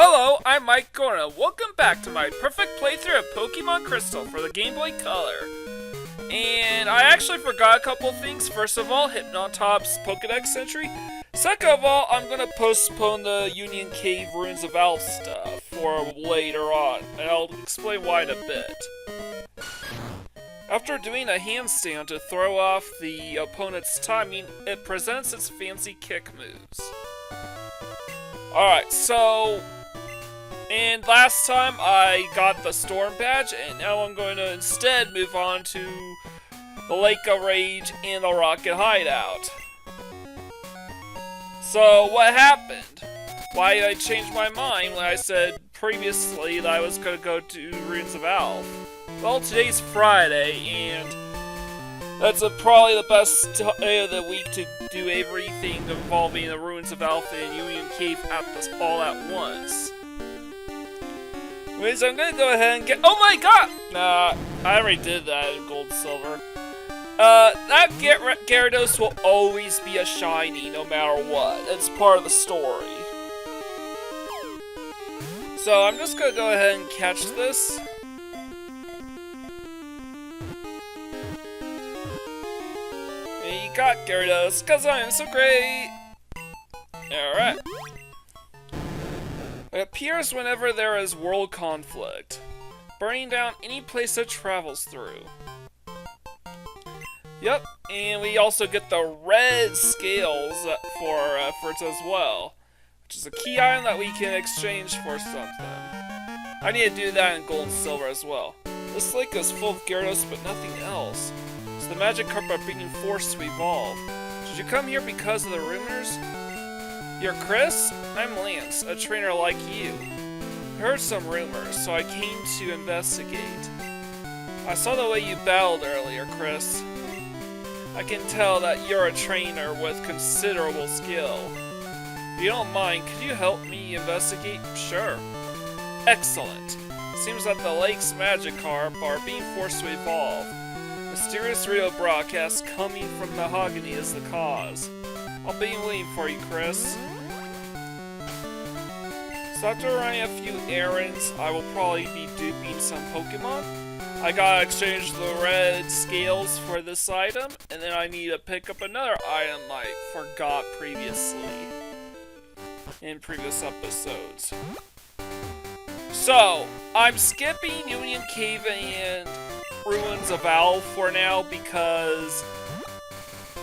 Hello, I'm Mike Gorna. Welcome back to my perfect playthrough of Pokemon Crystal for the Game Boy Color. And I actually forgot a couple things. First of all, Hypnotop's Pokedex entry. Second of all, I'm going to postpone the Union Cave Ruins of Alph stuff for later on, and I'll explain why in a bit. After doing a handstand to throw off the opponent's timing, it presents its fancy kick moves. Alright, so... And last time I got the Storm Badge, and now I'm going to instead move on to the Lake of Rage and the Rocket Hideout. So, what happened? Why did I change my mind when I said previously that I was going to go to Ruins of Alph? Well, today's Friday, and that's probably the best day of the week to do everything involving the Ruins of Alph and Union Cave all at once. Anyways, I'm gonna go ahead and get— oh my god! Nah, I already did that in Gold Silver. That Red Gyarados will always be a shiny, no matter what. It's part of the story. So, I'm just gonna go ahead and catch this. And you got Gyarados, cause I am so great! Alright. It appears whenever there is world conflict, burning down any place it travels through. Yep, and we also get the red scales for efforts as well, which is a key item that we can exchange for something. I need to do that in gold and silver as well. This lake is full of Gyarados but nothing else, so the magic carp are being forced to evolve. Did you come here because of the rumors? You're Chris? I'm Lance, a trainer like you. I heard some rumors, so I came to investigate. I saw the way you battled earlier, Chris. I can tell that you're a trainer with considerable skill. If you don't mind, could you help me investigate? Sure. Excellent. It seems that the lake's Magikarp are being forced to evolve. Mysterious radio broadcast coming from Mahogany is the cause. I'll be waiting for you, Chris. So after running a few errands, I will probably be duping some Pokemon. I gotta exchange the red scales for this item, and then I need to pick up another item I forgot previously in previous episodes. So, I'm skipping Union Cave and Ruins of Alph for now because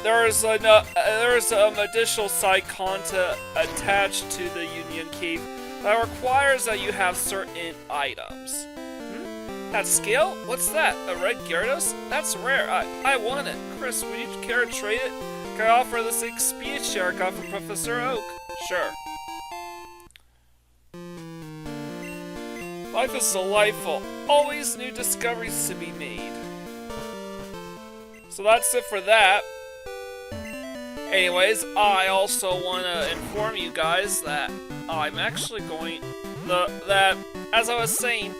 there's some additional side content attached to the Union Cave that requires that you have certain items. That scale? What's that? A red Gyarados? That's rare. I want it. Chris, would you care to trade it? Can I offer this XP share I got from Professor Oak? Sure. Life is delightful. Always new discoveries to be made. So that's it for that. Anyways, I also want to inform you guys that I'm actually going... as I was saying,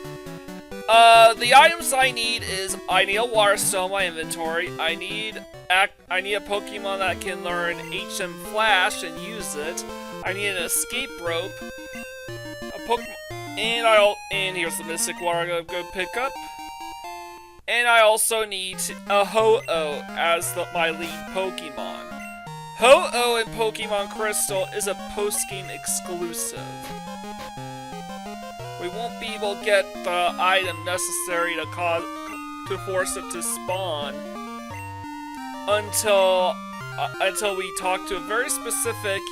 the items I need is, I need a Water Stone in my inventory, I need a Pokemon that can learn HM Flash and use it, I need an Escape Rope, a Pokemon, and here's the Mystic Water I'm gonna go pick up, and I also need a Ho-Oh as my lead Pokemon. Ho-Oh in Pokemon Crystal is a post-game exclusive. We won't be able to get the item necessary to force it to spawn until we talk to a very specific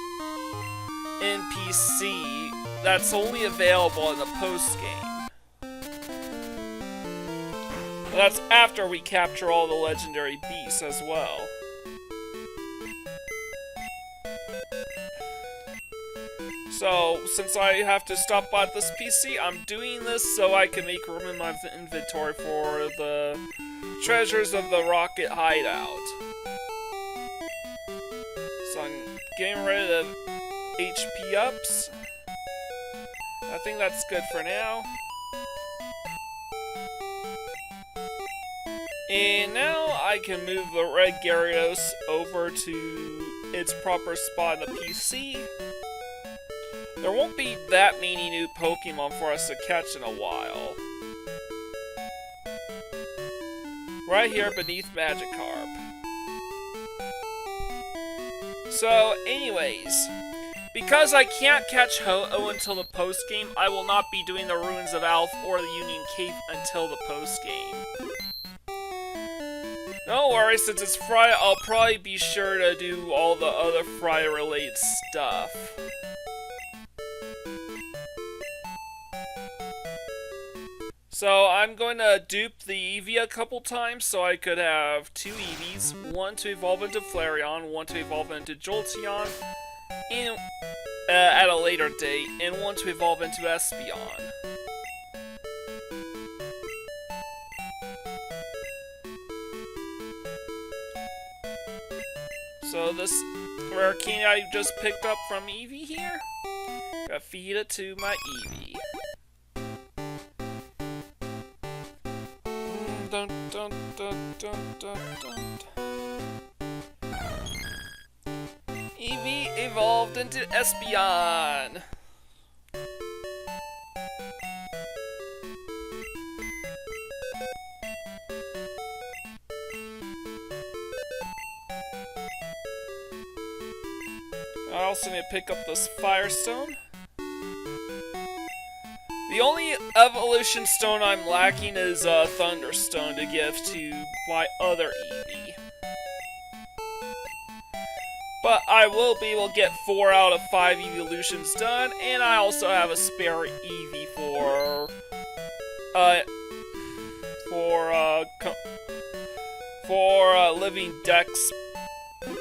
NPC that's only available in the post-game. And that's after we capture all the legendary beasts as well. So, since I have to stop by this PC, I'm doing this so I can make room in my inventory for the treasures of the Rocket Hideout. So I'm getting rid of HP ups. I think that's good for now. And now I can move the Red Gyarados over to its proper spot in the PC. There won't be that many new Pokemon for us to catch in a while. Right here beneath Magikarp. So, anyways, because I can't catch Ho-Oh until the post-game, I will not be doing the Ruins of Alph or the Union Cave until the post-game. Don't worry, since it's Friday, I'll probably be sure to do all the other Friday-related stuff. So I'm going to dupe the Eevee a couple times so I could have 2 Eevees, one to evolve into Flareon, one to evolve into Jolteon, and, at a later date, and one to evolve into Espeon. So this rare candy I just picked up from Eevee here, gotta feed it to my Eevee. Dun, dun, dun, dun, dun, dun. Eevee evolved into Espeon. I also need to pick up this Firestone. The only evolution stone I'm lacking is Thunderstone to give to my other Eevee. But I will be able to get 4 out of 5 Eeveelutions done, and I also have a spare Eevee for living Dex,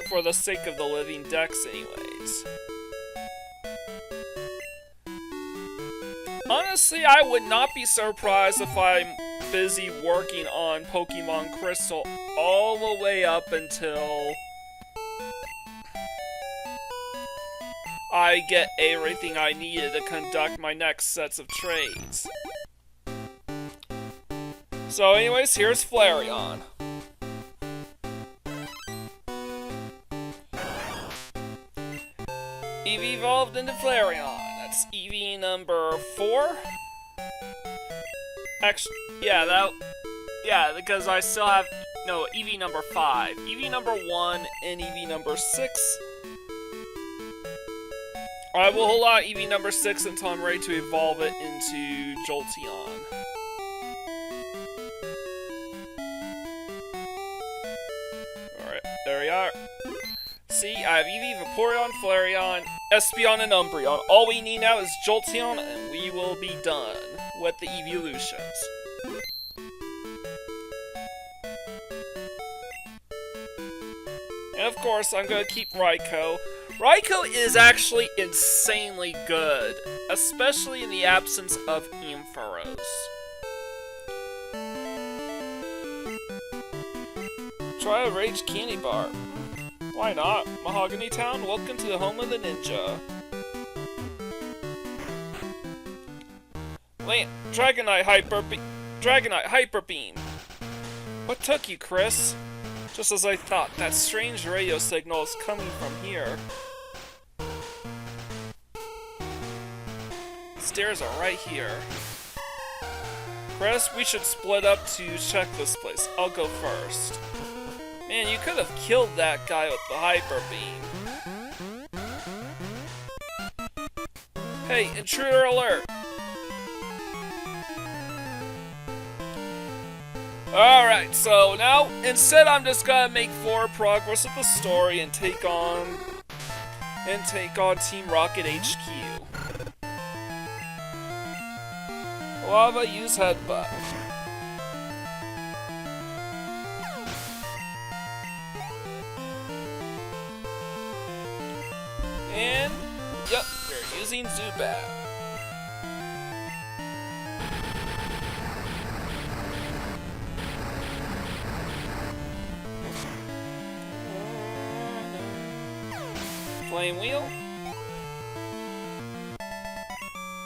for the sake of the living Dex anyways. Honestly, I would not be surprised if I'm busy working on Pokemon Crystal all the way up until I get everything I needed to conduct my next sets of trades. So anyways, here's Flareon. Eevee evolved into Flareon. That's Eevee number 4. Actually, yeah, because I still have, no, Eevee number 5. Eevee number 1 and Eevee number 6. I will hold on Eevee number 6 until I'm ready to evolve it into Jolteon. Alright, there we are. See, I have Eevee, Vaporeon, Flareon, Espeon, and Umbreon. All we need now is Jolteon, and we will be done with the Eeveelutions. And of course, I'm going to keep Raikou. Raikou is actually insanely good, especially in the absence of Ampharos. Try a Rage Candy Bar. Why not? Mahogany Town, welcome to the home of the ninja. Dragonite Hyper Beam. What took you, Chris? Just as I thought, that strange radio signal is coming from here. Stairs are right here. Chris, we should split up to check this place. I'll go first. Man, you could have killed that guy with the Hyper Beam. Hey, intruder alert! Alright, so now, instead I'm just gonna make forward progress with the story and take on Team Rocket HQ. Quilava, use Headbutt. And, yep, we're using Zubat. Flame Wheel.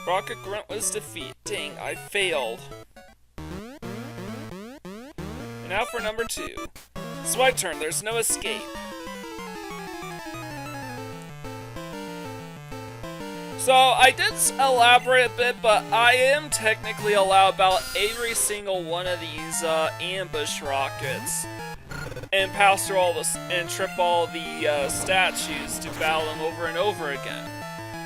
Rocket Grunt was defeat. Dang, I failed. And now for number 2. It's my turn, there's no escape. So, I did elaborate a bit, but I am technically allowed about every single one of these ambush rockets. And pass through all this and trip all the statues to battle them over and over again.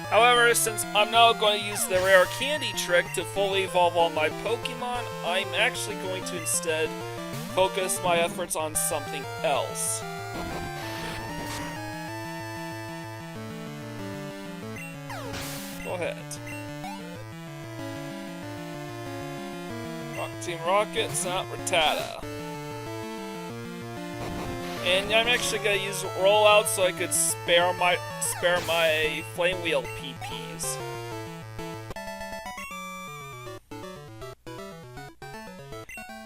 However, since I'm now going to use the rare candy trick to fully evolve all my Pokemon, I'm actually going to instead focus my efforts on something else. Go ahead. Team Rocket, it's not Rattata. And I'm actually gonna use rollout so I could spare my Flame Wheel PPs.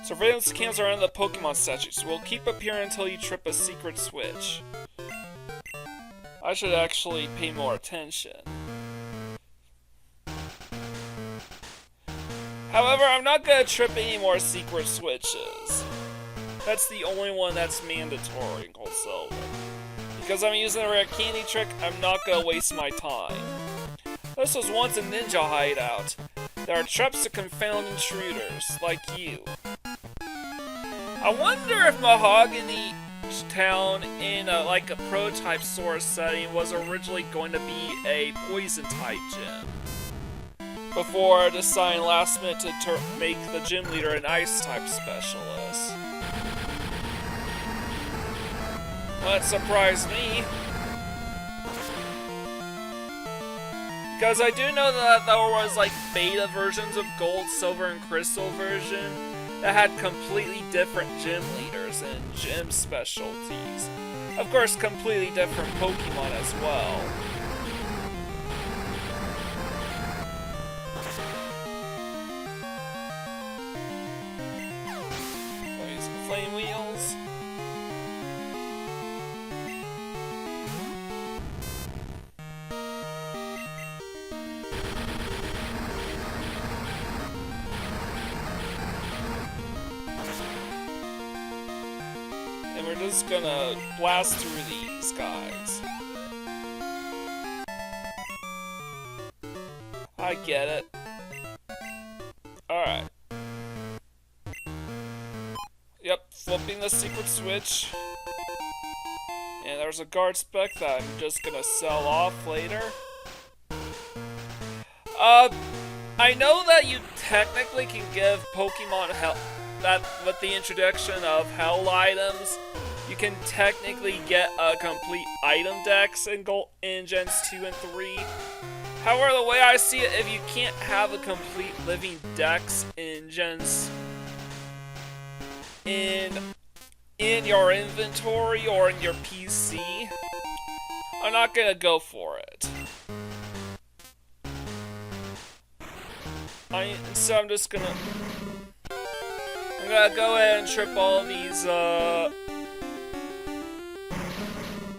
Surveillance cams are in the Pokemon statues. Will keep appearing until you trip a secret switch. I should actually pay more attention. However, I'm not gonna trip any more secret switches. That's the only one that's mandatory in Gold Silver. Because I'm using the rare candy trick, I'm not gonna waste my time. This was once a ninja hideout. There are traps to confound intruders, like you. I wonder if Mahogany Town in a prototype source setting was originally going to be a poison type gym. Before deciding last minute to make the gym leader an ice type specialist. That surprised me. Because I do know that there was beta versions of Gold, Silver, and Crystal version that had completely different gym leaders and gym specialties. Of course, completely different Pokemon as well. Flame Wheels. And we're just gonna blast through these guys. I get it. Alright. Yep, flipping the secret switch. And there's a guard spec that I'm just gonna sell off later. I know that you technically can give Pokemon hell that with the introduction of hell items, you can technically get a complete item dex in Gens 2 and 3. However, the way I see it, if you can't have a complete living dex in Gens in your inventory or in your PC, I'm not gonna go for it. So I'm just gonna go ahead and trip all these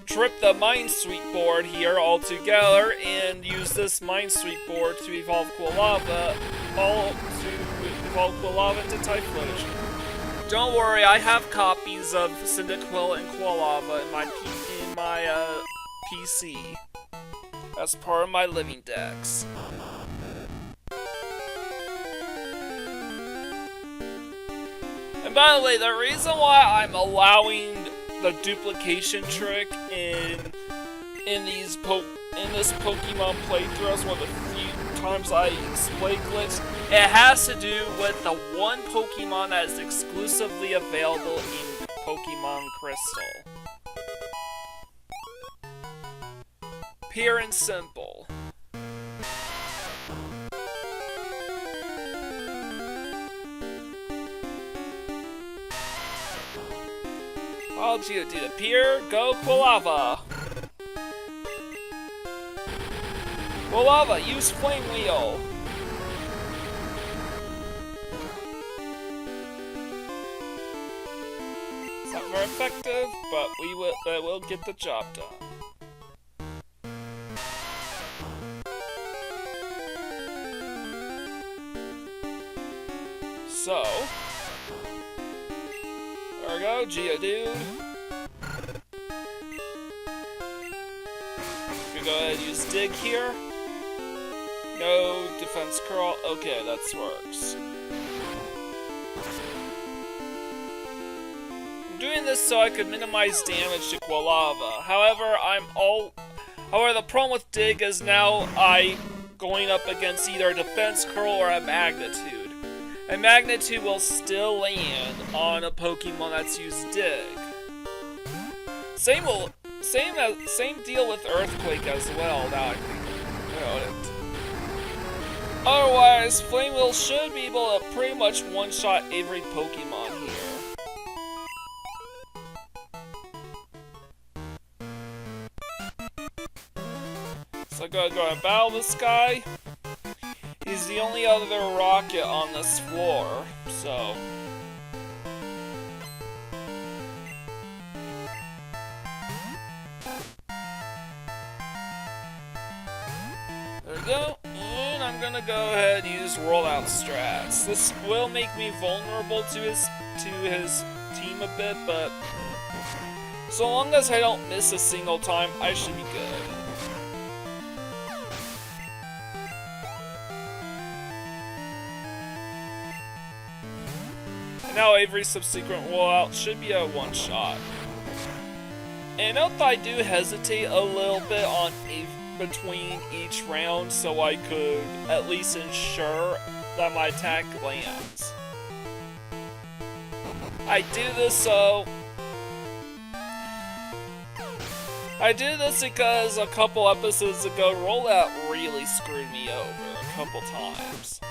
trip the Mind Sweep board here all together and use this Mind Sweep board to evolve Quilava into Typhlosion. Don't worry, I have copies of Cyndaquil and Quilava in my PC as part of my living dex. And by the way, the reason why I'm allowing the duplication trick in this Pokemon playthrough as one of the few times I display glitch, it has to do with the one Pokemon that is exclusively available in Pokemon Crystal. Pure and simple. I'll Geodude appear, go Quilava! Quilava, use Flame Wheel! It's not very effective, but it will get the job done. So, there we go, Geodude. We go ahead and use Dig here. No defense curl. Okay, that works. I'm doing this so I could minimize damage to Quilava. However, the problem with Dig is now going up against either a defense curl or a magnitude. And magnitude will still land on a Pokemon that's used Dig. Same deal with Earthquake as well, now I think about it. Otherwise, Flame Wheel should be able to pretty much one-shot every Pokemon here. So I'm gonna go and battle this guy. He's the only other rocket on this floor, so... There we go, and I'm gonna go ahead and use rollout strats. This will make me vulnerable to his team a bit, but so long as I don't miss a single time, I should be good. And now every subsequent rollout should be a one-shot. And note that I do hesitate a little bit on between each round, so I could at least ensure that my attack lands. I do this because a couple episodes ago, rollout really screwed me over a couple times.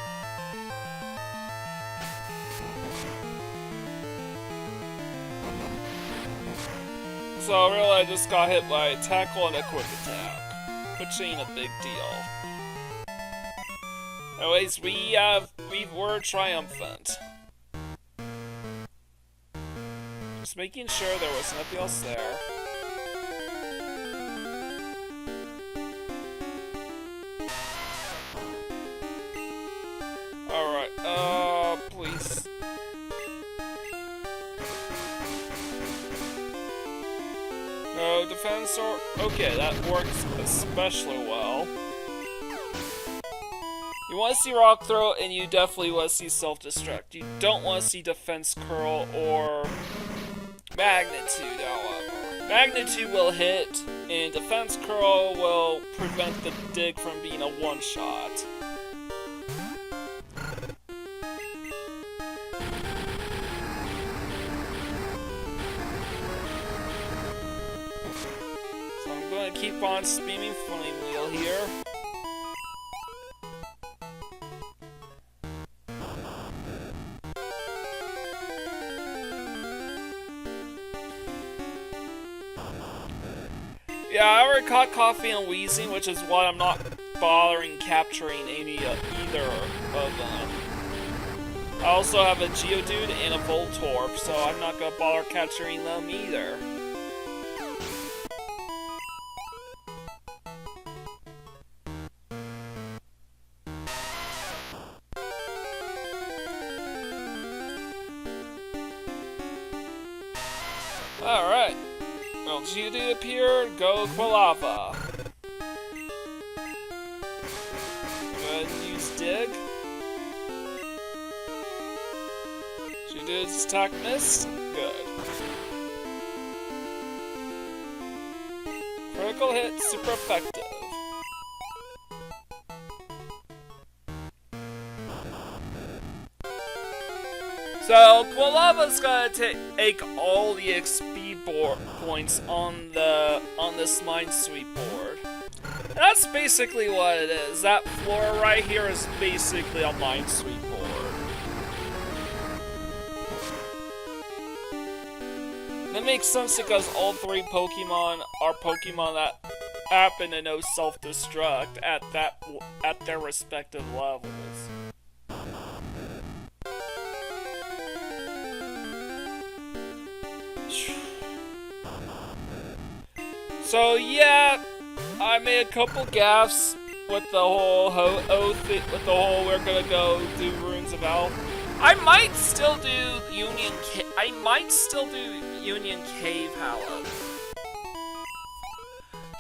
So really I just got hit by a tackle and a quick attack, which ain't a big deal. Anyways, we're triumphant. Just making sure there was nothing else there. Alright, please. No defense or... Okay, that works especially well. You want to see Rock Throw, and you definitely want to see Self-Destruct. You don't want to see Defense Curl or Magnitude, however. Magnitude will hit, and Defense Curl will prevent the Dig from being a one-shot. So I'm going to keep on spamming Flame Wheel here. Yeah, I already caught Coughing and Wheezing, which is why I'm not bothering capturing either of them. I also have a Geodude and a Voltorb, so I'm not going to bother capturing them either. Alright. Well, Geodude appeared, go Quilava. Go ahead and use Dig. Geodude's attack missed. Good. Critical hit, super effective. So, Quilava's gonna take all the XP points on this Minesweep board. And that's basically what it is. That floor right here is basically a Minesweep board. That makes sense because all three Pokemon are Pokemon that happen to know self-destruct at their respective levels. So yeah, I made a couple gaffes with the whole we're gonna go do Ruins of Alph. I might still do Union Cave, however.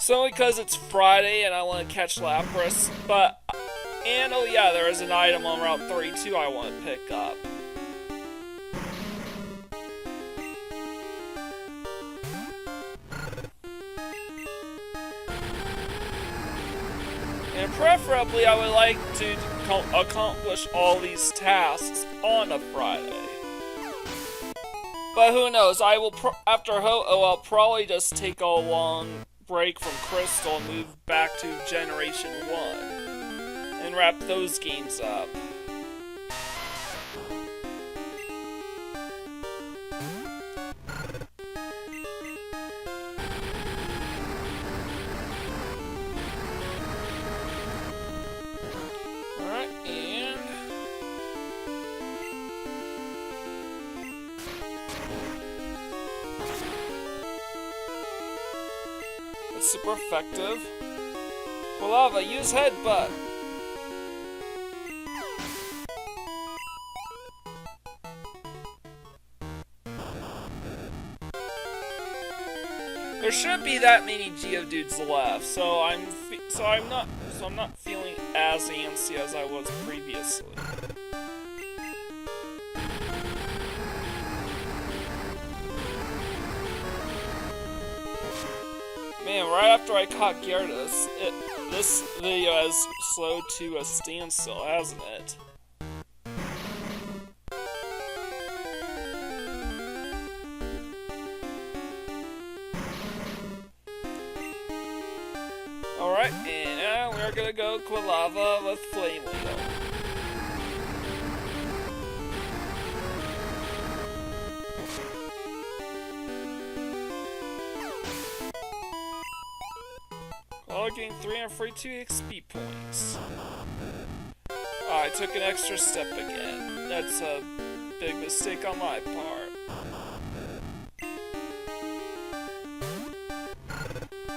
So because it's Friday and I want to catch Lapras, but And oh yeah, there is an item on Route 32 I want to pick up. And preferably, I would like to accomplish all these tasks on a Friday. But who knows, after Ho-Oh, I'll probably just take a long break from Crystal and move back to Generation 1. And wrap those games up. Alright, and... It's super effective. Quilava, use Headbutt! There shouldn't be that many Geodudes left, so I'm not feeling as antsy as I was previously. Man, right after I caught Gyarados, this video has slowed to a standstill, hasn't it? Alright, and now we're gonna go Quilava with Flame Wheel. Quilava getting 342 XP points. Oh, I took an extra step again. That's a big mistake on my part.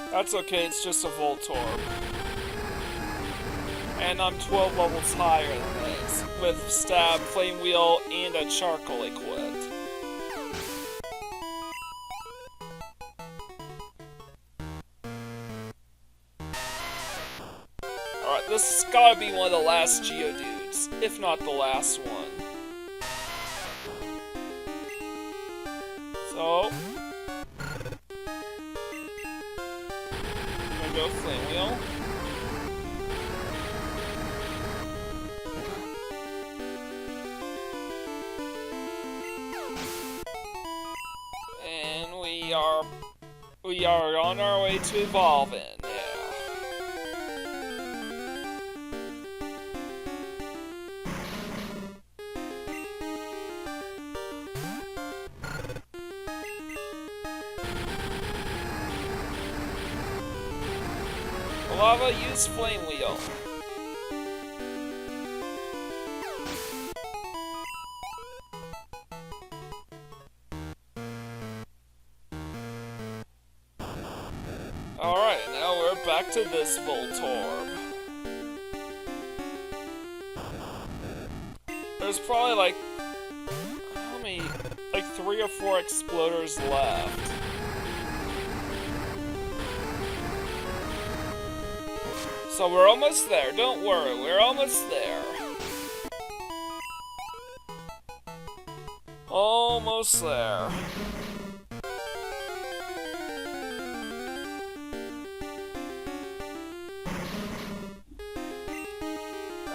That's okay, it's just a Voltorb. And I'm 12 levels higher than this, with Stab, Flame Wheel, and a Charcoal equipped. Alright, this has gotta be one of the last Geodudes, if not the last one. So... go Flame Wheel. And we are on our way to evolving now. Quilava, use Flame Wheel. Alright, now we're back to this Voltorb. There's probably like, how many, like 3 or 4 Exploders left. So we're almost there, don't worry, we're almost there. Almost there.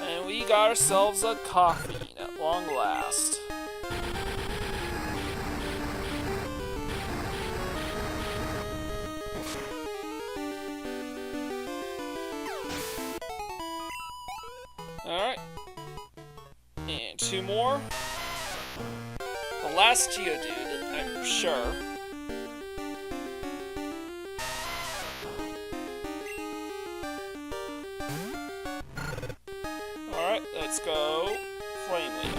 And we got ourselves a coffee at long last. Alright. And 2 more. The last Geodude, I'm sure. Alright, let's go Flame Wheel.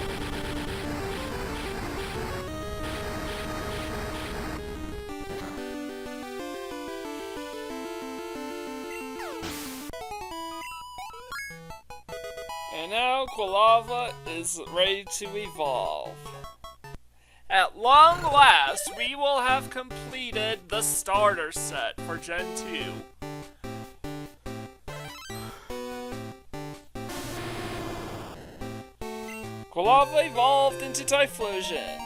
And now Quilava is ready to evolve. At long last, we will have completed the starter set for Gen 2. Quilava evolved into Typhlosion.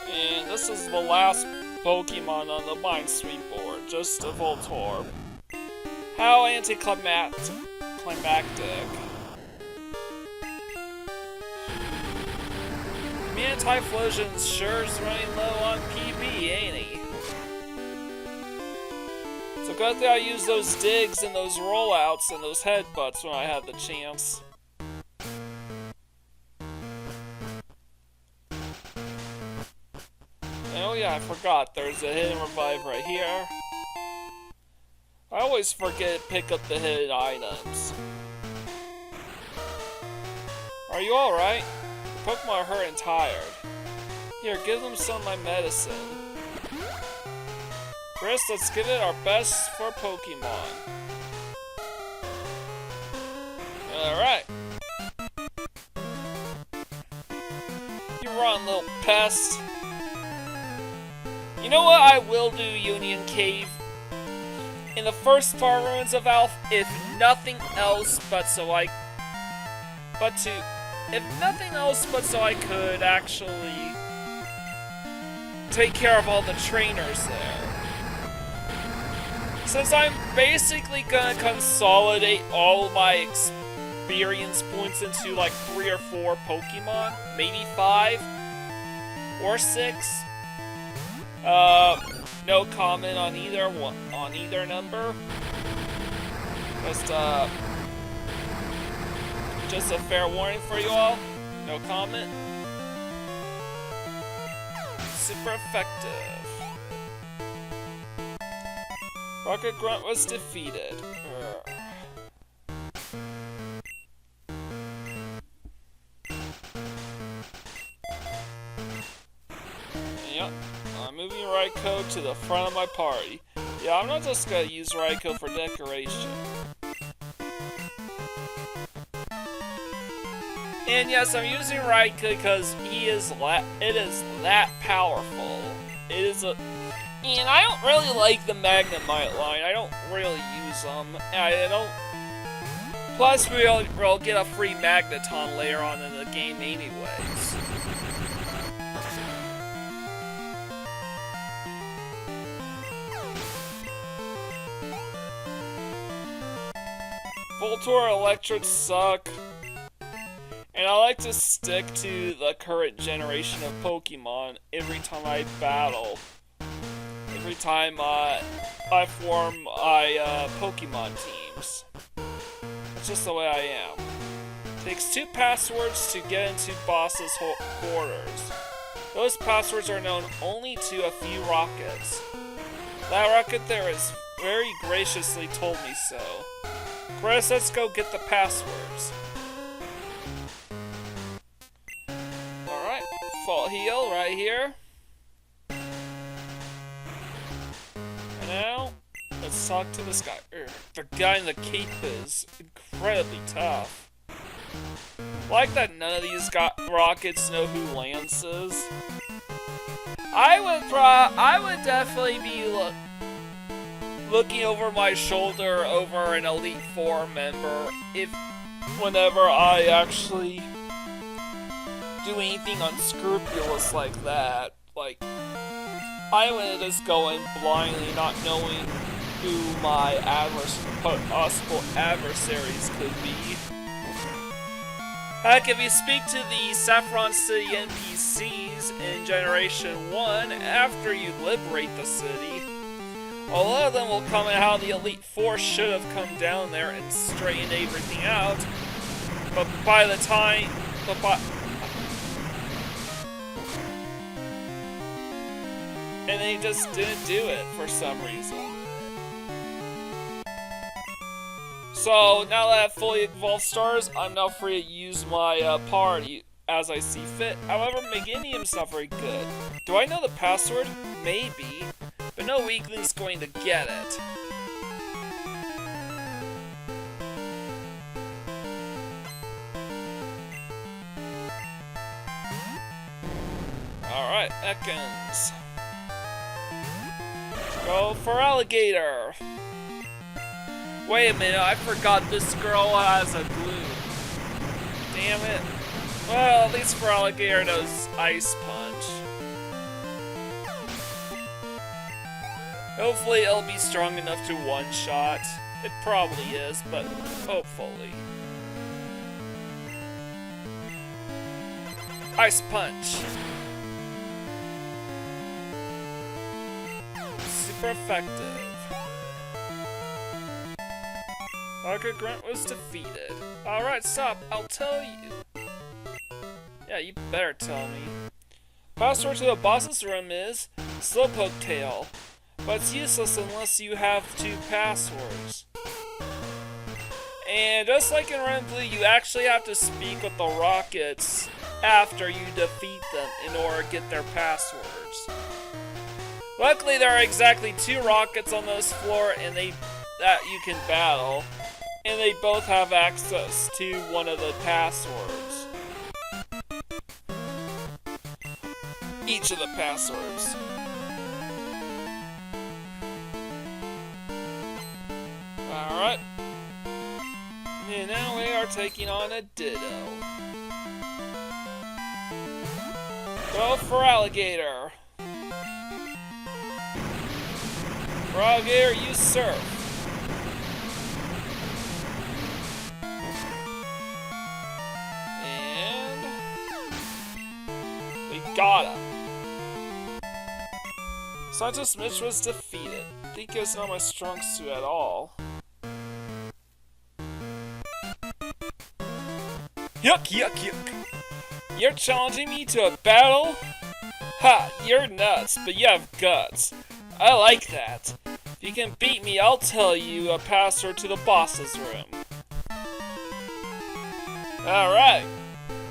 And this is the last Pokemon on the Mind Sweep board, just a Voltorb. How anticlimactic. Man, Typhlosion's sure's running low on PB, ain't he? So good thing I used those digs and those rollouts and those headbutts when I had the chance. Oh yeah, I forgot, there's a hidden revive right here. I always forget to pick up the hidden items. Are you alright? Your Pokemon are hurt and tired. Here, give them some of my medicine. Chris, let's give it our best for Pokemon. Alright. You run, little pest. You know what I will do, Union Cave? In the first part of Ruins of Alph, if nothing else but so I could actually take care of all the trainers there. Since I'm basically gonna consolidate all of my experience points into like 3 or 4 Pokemon, maybe 5 or 6. No comment on either number. Just a fair warning for you all. No comment. Super effective. Rocket Grunt was defeated. Yep. I'm moving Raikou to the front of my party. Yeah, I'm not just gonna use Raikou for decoration. And yes, I'm using Raikou because it is that powerful. It is a... And I don't really like the Magnemite line. I don't really use them. I don't... Plus, we'll get a free Magneton later on in the game anyways. Voltorb, Electrode suck. And I like to stick to the current generation of Pokemon every time I battle. Every time I form my Pokemon teams. That's just the way I am. It takes 2 passwords to get into bosses' quarters. Those passwords are known only to a few rockets. That rocket there has very graciously told me so. Chris, let's go get the passwords. Alright, Fall Heal right here. And now, let's talk to this guy. The guy in the cape is incredibly tough. Like that none of these rockets know who Lance is. I would definitely be looking over my shoulder over an Elite Four member whenever I actually do anything unscrupulous like that. Like, I would just go in blindly, not knowing who my possible adversaries could be. Heck, if you speak to the Saffron City NPCs in Generation 1 after you liberate the city, a lot of them will comment how the Elite Four should have come down there and straightened everything out, but by the time... and they just didn't do it for some reason. So, now that I have fully evolved stars, I'm now free to use my party as I see fit. However, Meganium's not very good. Do I know the password? Maybe. But no weakling's going to get it. Alright, Ekans. Go for Alligator. Wait a minute, I forgot this girl has a glue. Damn it. Well, at least for Alligator knows Ice Punch. Hopefully it'll be strong enough to one-shot. It probably is, but hopefully. Ice Punch. Super effective. Arca Grunt was defeated. Alright, stop. I'll tell you. Yeah, you better tell me. Password to the boss's room is Slowpoke Tail, but it's useless unless you have 2 passwords. And just like in Red and Blue, you actually have to speak with the Rockets after you defeat them in order to get their passwords. Luckily, there are exactly 2 Rockets on this floor, and that you can battle, and they both have access to one of the passwords. Each of the passwords. Alright. And now we are taking on a Ditto. Go for Alligator. For Alligator, you surf. And we got him. Scientist Mitch was defeated. I think it's not my strong suit at all. Yuck, yuck, yuck. You're challenging me to a battle? Ha, you're nuts, but you have guts. I like that. If you can beat me, I'll tell you a password to the boss's room. Alright.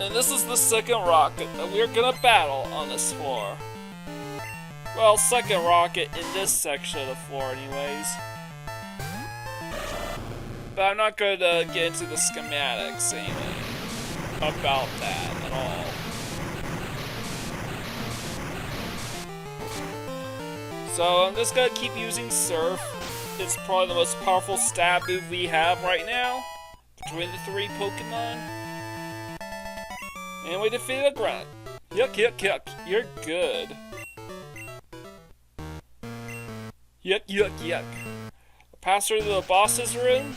And this is the second rocket that we're gonna battle on this floor. Well, second rocket in this section of the floor anyways. But I'm not going to get into the schematics anyway about that at all. So I'm just going to keep using Surf. It's probably the most powerful stab move we have right now between the 3 Pokemon. And we defeated a Grunt. Yuck, yuck, yuck. You're good. Yuck, yuck, yuck. Password to the boss's room?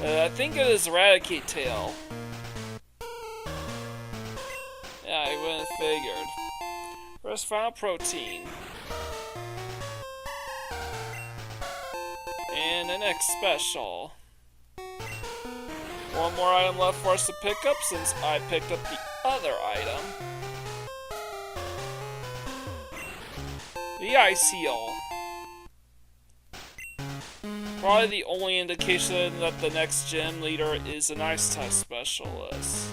I think it is Eradicate Tail. Yeah, I wouldn't have figured. First final protein. And the next special. One more item left for us to pick up since I picked up the other item. The Iceal. Probably the only indication that the next gym leader is an Ice-type specialist.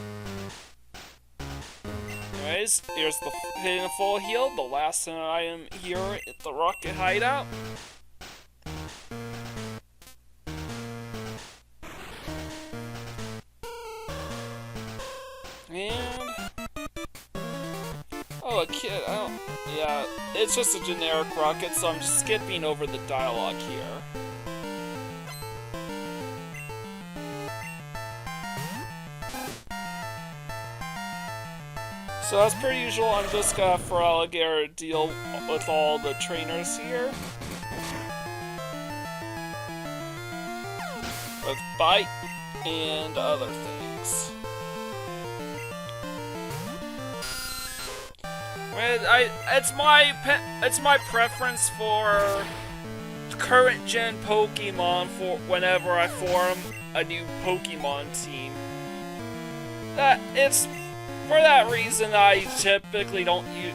Anyways, here's the hitting a full heal, the last item here at the Rocket Hideout. And oh, a kid. Yeah, it's just a generic rocket, so I'm just skipping over the dialogue here. So as per usual, I'm just gonna for Alligator deal with all the trainers here. With Bite and other things. It's my preference for current gen Pokemon for whenever I form a new Pokemon team. For that reason, I typically don't use.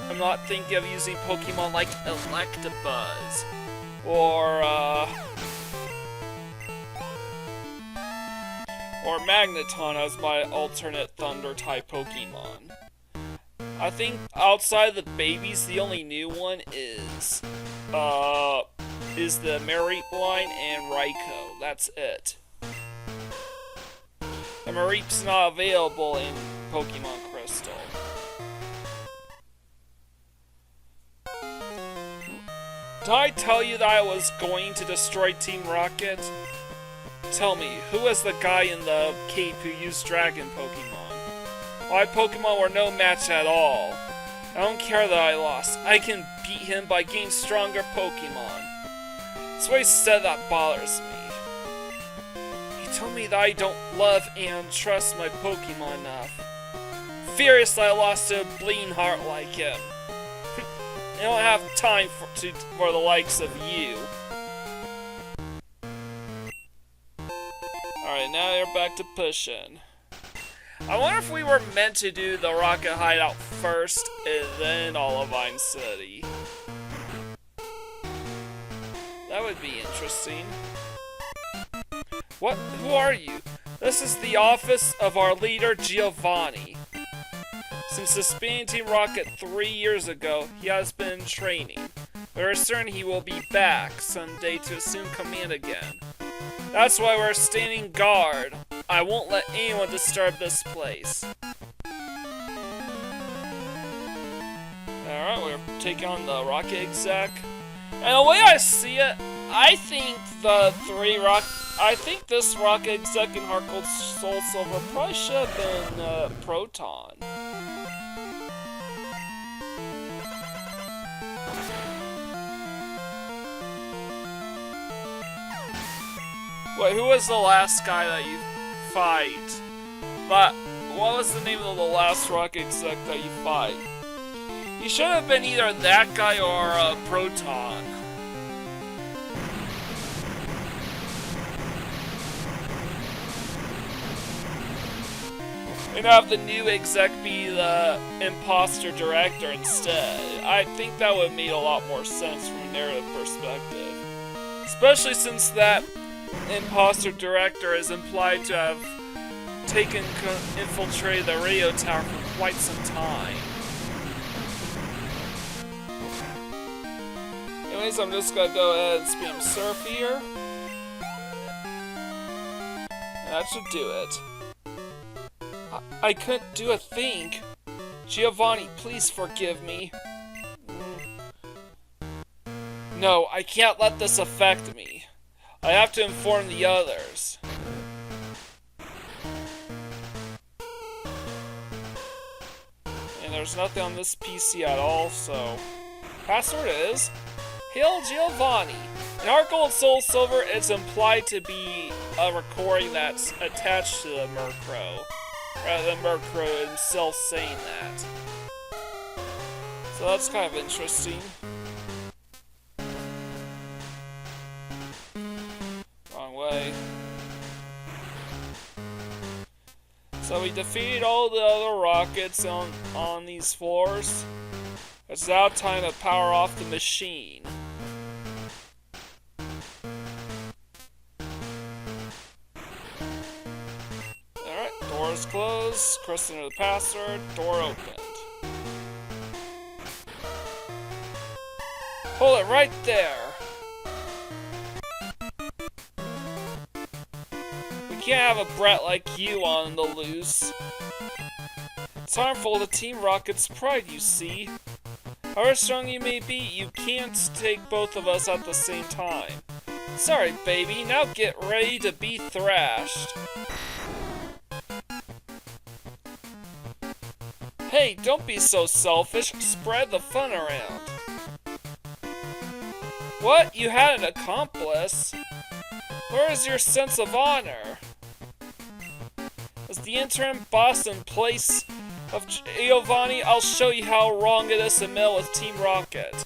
I'm not thinking of using Pokemon like Electabuzz or Magneton as my alternate Thunder-type Pokemon. I think outside the babies, the only new one is the Mareep line and Raikou. That's it. And Mareep's not available in Pokemon Crystal. Did I tell you that I was going to destroy Team Rocket? Tell me, who was the guy in the cape who used dragon Pokemon? My Pokemon were no match at all. I don't care that I lost. I can beat him by getting stronger Pokemon. It's what he said that bothers me. He told me that I don't love and trust my Pokemon enough. Furious that I lost to a bleeding heart like him. I don't have time for the likes of you. Alright, now you're back to pushing. I wonder if we were meant to do the Rocket Hideout first and then Olivine City. That would be interesting. What? Who are you? This is the office of our leader, Giovanni. Since disbanding Team Rocket 3 years ago, he has been in training. We're certain he will be back someday to assume command again. That's why we're standing guard. I won't let anyone disturb this place. Alright, we're taking on the Rocket Exec. And the way I see it, I think this Rocket Exec in Heart Gold Soul Silver probably should have been Proton. Wait, who was the last guy that you fight? But what was the name of the last Rocket Exec that you fight? You should have been either that guy or Proton. And have the new exec be the imposter director instead. I think that would have made a lot more sense from a narrative perspective. Especially since that imposter director is implied to have infiltrated the radio tower for quite some time. Anyways, I'm just gonna go ahead and spam Surf here. And that should do it. I couldn't do a thing. Giovanni, please forgive me. No, I can't let this affect me. I have to inform the others. And there's nothing on this PC at all, so... Password is... Hail Giovanni! In Heart Gold Soul Silver, it's implied to be a recording that's attached to the Murkrow, rather than Murkrow himself saying that. So that's kind of interesting. Wrong way. So we defeated all the other rockets on these floors. It's now time to power off the machine. Alright, doors closed, Chris entered the password, door opened. Hold it right there! We can't have a brat like you on the loose. It's harmful to Team Rocket's pride, you see. However strong you may be, you can't take both of us at the same time. Sorry, baby, now get ready to be thrashed. Hey, don't be so selfish, spread the fun around. What? You had an accomplice? Where is your sense of honor? As the interim boss in place of Giovanni, I'll show you how wrong it is to meddle with Team Rocket.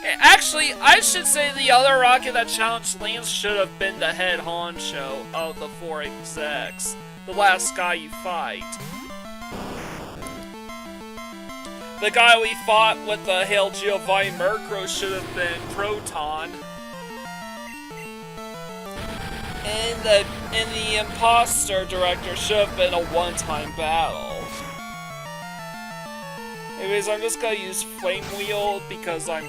Actually, I should say the other Rocket that challenged Lance should have been the head honcho of the 4 execs. The last guy you fight. The guy we fought with the Hail Giovanni Murkrow should have been Proton. And the imposter director should have been a one-time battle. Anyways, I'm just gonna use Flame Wheel because my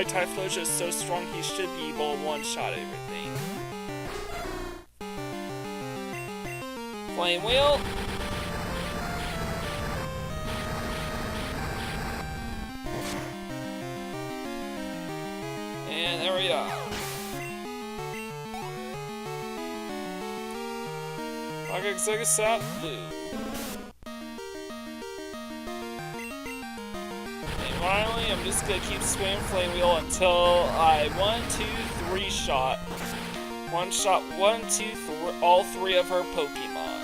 Typhlosion is so strong he should be able to one-shot everything. Flame Wheel. And there we are. Executive Blue. And finally, I'm just gonna keep swinging Flame Wheel until I 1, 2, 3 shot. One shot, 1, 2, 3, all 3 of her Pokemon.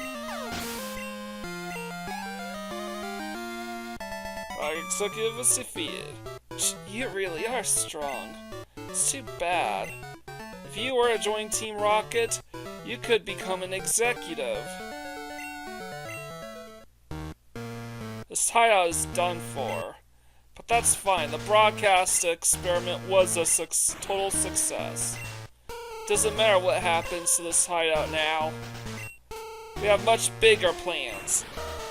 Executive is defeated. You really are strong. It's too bad. If you were to join Team Rocket, you could become an executive. This hideout is done for. But that's fine. The broadcast experiment was a total success. Doesn't matter what happens to this hideout now. We have much bigger plans.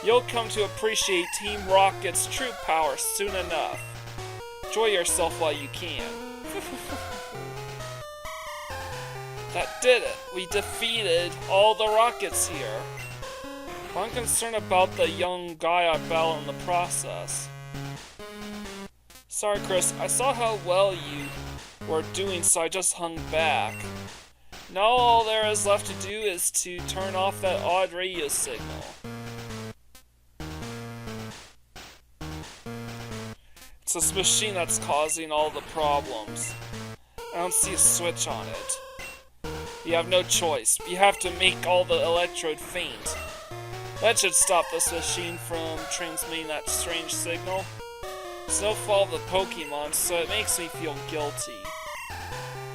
You'll come to appreciate Team Rocket's true power soon enough. Enjoy yourself while you can. That did it! We defeated all the Rockets here. I'm concerned about the young guy I battled in the process. Sorry, Chris, I saw how well you were doing, so I just hung back. Now all there is left to do is to turn off that odd radio signal. It's this machine that's causing all the problems. I don't see a switch on it. You have no choice. You have to make all the Electrode faint. That should stop this machine from transmitting that strange signal. It's no fault of the Pokemon, so it makes me feel guilty.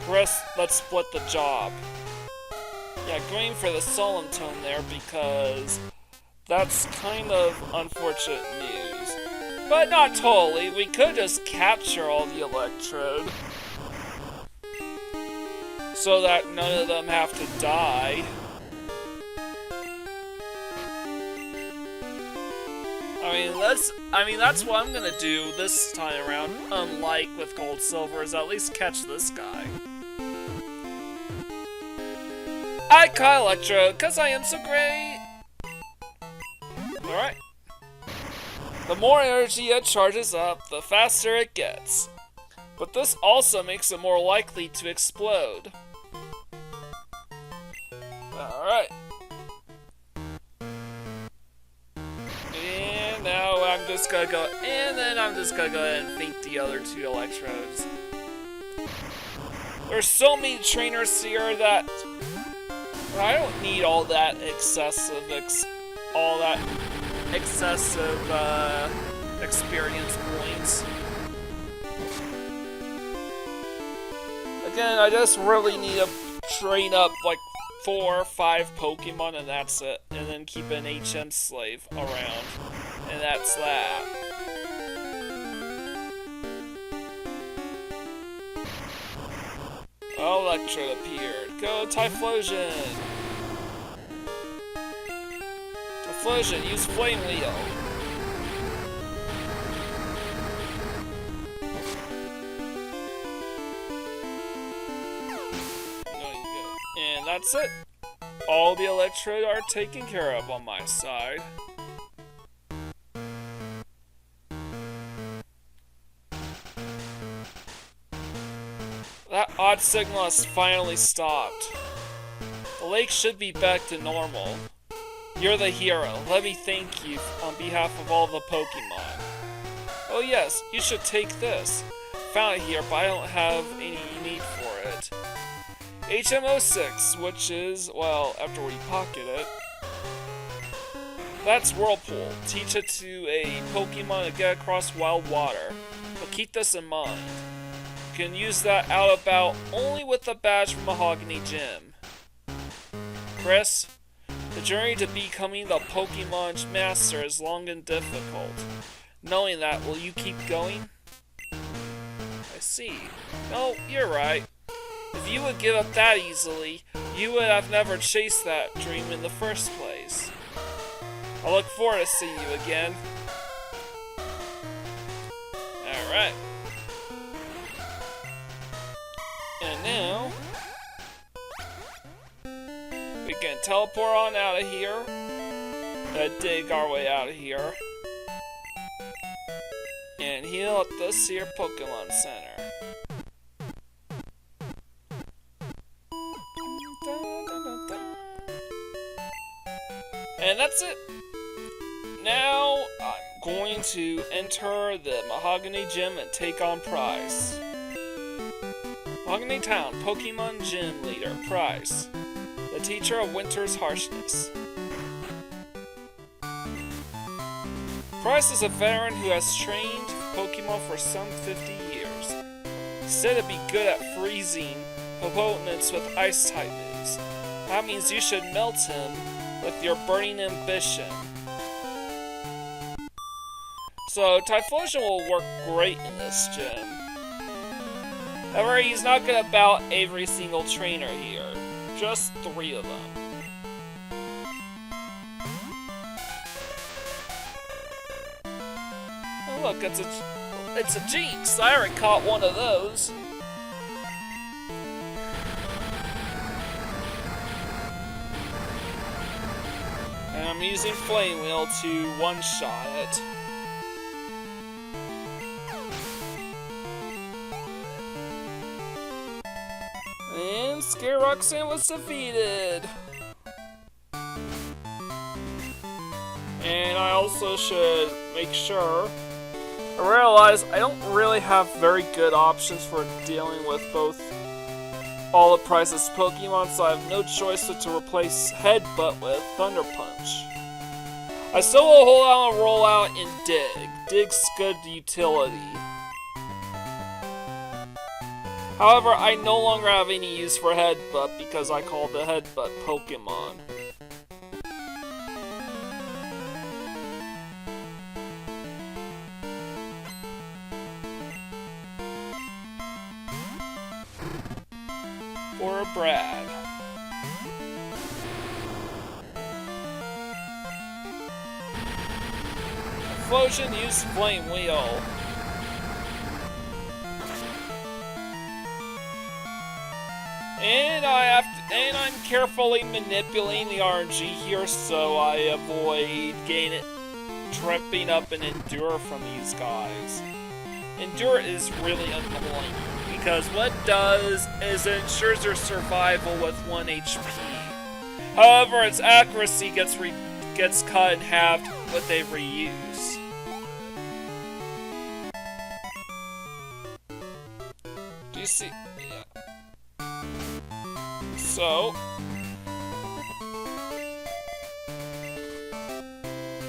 Chris, let's split the job. Yeah, going for the solemn tone there because that's kind of unfortunate news. But not totally. We could just capture all the Electrode so that none of them have to die. I mean that's what I'm gonna do this time around, unlike with Gold Silver, is at least catch this guy. I caught Electrode, cause I am so great! Alright. The more energy it charges up, the faster it gets. But this also makes it more likely to explode. Alright. And now I'm just gonna go, and then I'm just gonna go ahead and faint the other 2 Electrodes. There's so many trainers here that I don't need all that excessive experience points. Again, I just really need to train up like 4 or 5 Pokemon and that's it. And then keep an HM slave around. And that's that. Oh, Electrode appeared. Go Typhlosion! Typhlosion, use Flame Wheel. And that's it. All the Electrode are taken care of on my side. That odd signal has finally stopped. The lake should be back to normal. You're the hero. Let me thank you on behalf of all the Pokemon. Oh yes, you should take this. Found it here, but I don't have any need for it. HM06, which is, well, after we pocket it. That's Whirlpool. Teach it to a Pokemon to get across wild water. But keep this in mind. You can use that out about only with the badge from Mahogany Gym. Chris, the journey to becoming the Pokemon Master is long and difficult. Knowing that, will you keep going? I see. No, you're right. If you would give up that easily, you would have never chased that dream in the first place. I look forward to seeing you again. Alright. And now, we can teleport on out of here. Dig our way out of here. And heal at this here Pokemon Center. And that's it. Now, I'm going to enter the Mahogany Gym and take on Pryce. Mahogany Town, Pokemon Gym Leader, Pryce. The teacher of winter's harshness. Pryce is a veteran who has trained Pokemon for some 50 years. He's said to be good at freezing opponents with Ice-type moves. That means you should melt him with your burning ambition. So, Typhlosion will work great in this gym. However, he's not gonna bout every single trainer here. Just 3 of them. Oh look, it's a Jinx! I already caught one of those. And I'm using Flame Wheel to one-shot it. And Scare Roxanne was defeated. And I also should make sure. I realize I don't really have very good options for dealing with both all of Pryce's Pokemon, so I have no choice but to replace Headbutt with Thunder Punch. I still will hold out and roll out in Dig. Dig's good utility. However, I no longer have any use for Headbutt because I called the Headbutt Pokemon. For Brad. Typhlosion used Flame Wheel. And I'm carefully manipulating the RNG here so I avoid tripping up and Endure from these guys. Endure is really annoying because what it does is it ensures your survival with 1 HP. However, its accuracy gets cut in half with a reuse. Do you see? Yeah. So,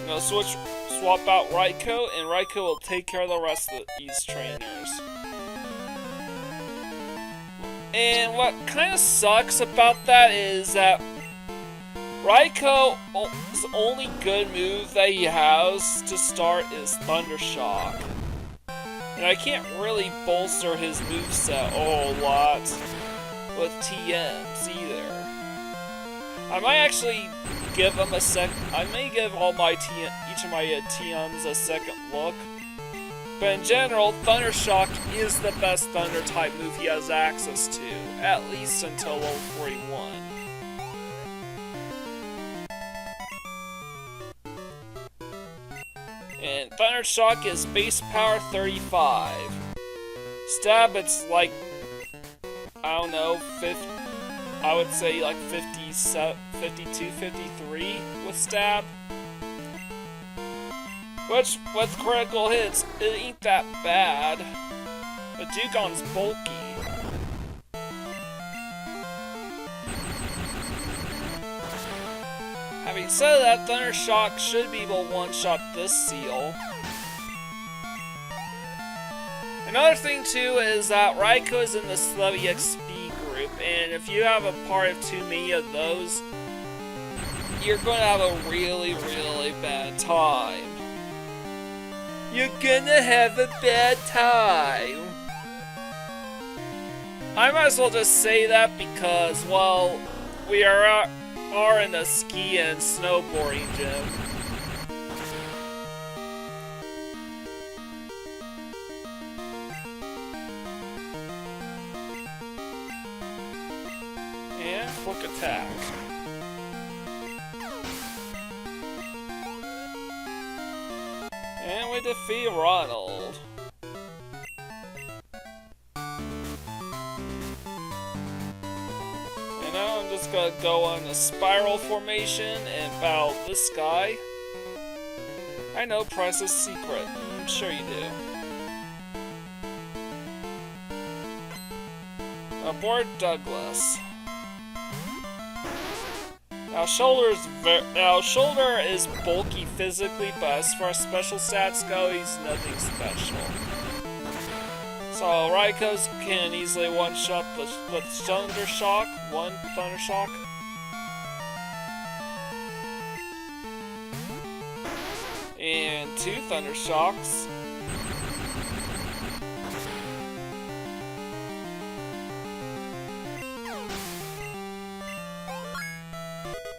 I'm gonna swap out Raikou, and Raikou will take care of the rest of these trainers. And what kind of sucks about that is that Raikou's only good move that he has to start is Thunder Shock. And I can't really bolster his moveset a whole lot with TMs either. I might actually give him I may give each of my TMs a second look. But in general, Thunder Shock is the best Thunder type move he has access to, at least until level 41. And Thunder Shock is base power 35. Stab, it's like, I don't know, I would say like 52, 53 with Stab. Which, with critical hits, it ain't that bad. But Dugon's bulky. Having said that, Thunder Shock should be able to one-shot this seal. Another thing too is that Raikou is in the slow EXP group, and if you have a part of too many of those, you're going to have a really, really bad time. You're gonna have a bad time. I might as well just say that because, well, we are in a ski and snowboarding gym. And quick attack. And we defeat Ronald. And now I'm just gonna go on a spiral formation and battle this guy. I know Pryce's secret. I'm sure you do. Aboard Douglas. Now Shoulder is bulky physically, but as far as special stats go, he's nothing special. So Raikos can easily one-shot with Thunder Shock, one Thunder Shock. And two Thunder Shocks.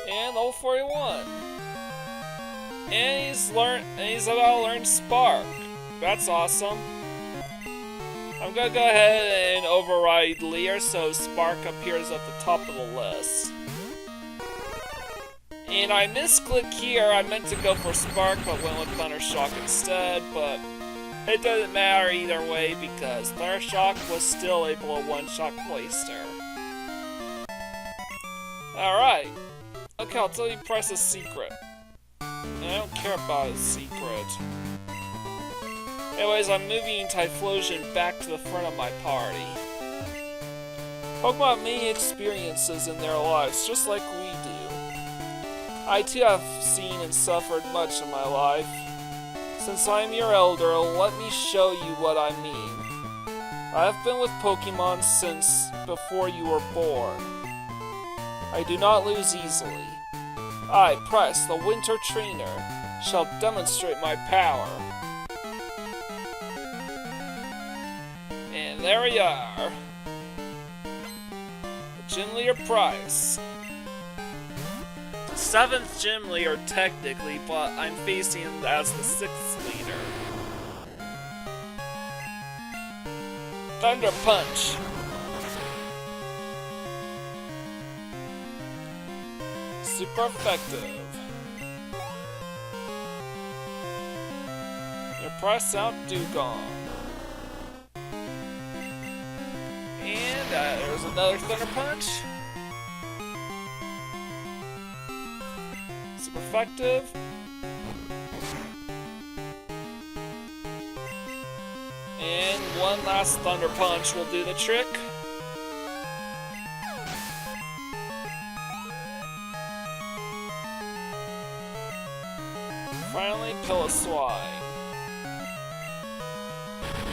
And level 41. And he's about to learn Spark. That's awesome. I'm gonna go ahead and override Leer so Spark appears at the top of the list. And I misclicked here. I meant to go for Spark but went with Thunder Shock instead, but it doesn't matter either way because Thunder Shock was still able to one-shot Clayster. Alright. Okay, I'll tell you Pryce's secret. And I don't care about his secret. Anyways, I'm moving Typhlosion back to the front of my party. Pokemon have many experiences in their lives, just like we do. I too have seen and suffered much in my life. Since I am your elder, let me show you what I mean. I have been with Pokemon since before you were born. I do not lose easily. I, Pryce, the Winter Trainer, shall demonstrate my power. And there we are. The Gym Leader Pryce. 7th Gym Leader technically, but I'm facing him as the 6th leader. Thunder Punch. Super effective. Your Pryce out Dugong. And there's another Thunder Punch. Super effective. And one last Thunder Punch will do the trick. Finally, Piloswine.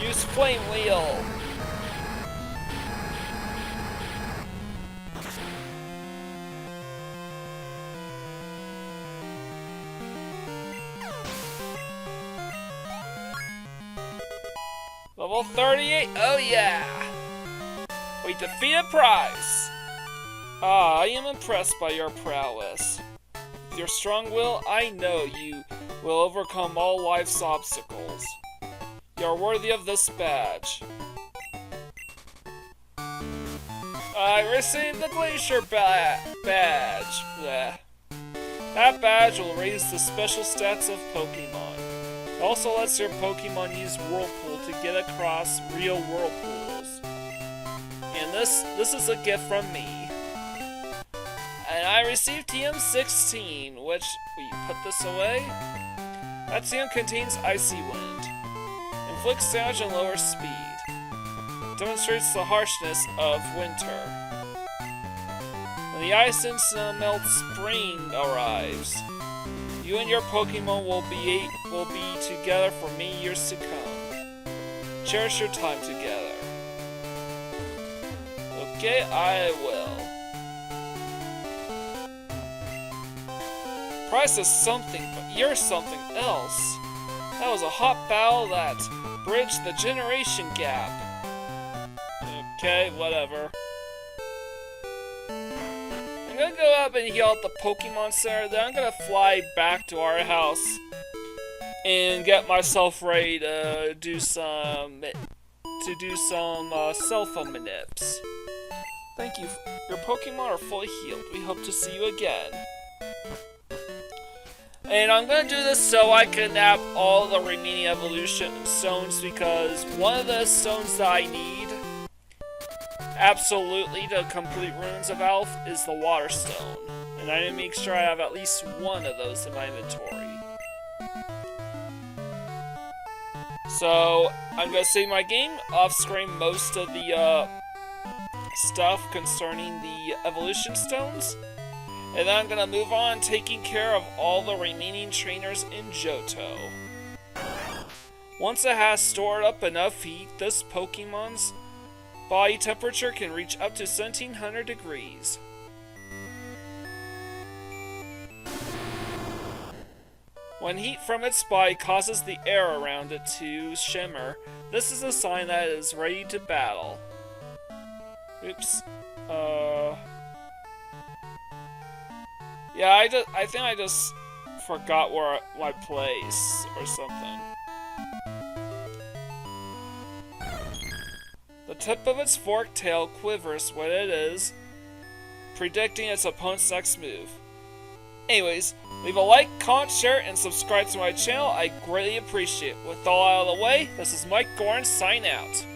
Use Flame Wheel. Level 38, oh yeah! We defeated Pryce! Ah, I am impressed by your prowess. With your strong will, I know you will overcome all life's obstacles. You are worthy of this badge. I received the Glacier Badge. Bleh. That badge will raise the special stats of Pokemon. It also lets your Pokemon use Whirlpool to get across real Whirlpools. And this is a gift from me. And I received TM16, which, we put this away. That TM contains Icy Wind. Inflicts damage and lower speed. Demonstrates the harshness of winter. When the ice and snow melt, spring arrives. You and your Pokemon will be together for many years to come. Cherish your time together. Okay, I will. Pryce is something, but you're something else. That was a hot battle that bridged the generation gap. Okay, whatever. I'm gonna go up and heal at the Pokemon Center, then I'm gonna fly back to our house and get myself ready to do some cell phone manips. Thank you. Your Pokemon are fully healed. We hope to see you again. And I'm gonna do this so I can nap all the remaining evolution stones because one of the stones that I need absolutely to complete Ruins of Alph is the Water Stone. And I need to make sure I have at least one of those in my inventory. So, I'm going to save my game, off-screen most of the stuff concerning the evolution stones. And then I'm going to move on taking care of all the remaining trainers in Johto. Once it has stored up enough heat, this Pokemon's body temperature can reach up to 1700 degrees. When heat from its body causes the air around it to shimmer, this is a sign that it is ready to battle. Oops. Yeah, I think I just forgot where my place or something. The tip of its forked tail quivers when it is predicting its opponent's next move. Anyways, leave a like, comment, share, and subscribe to my channel. I greatly appreciate it. With all out of the way, this is Mike Gorin, sign out.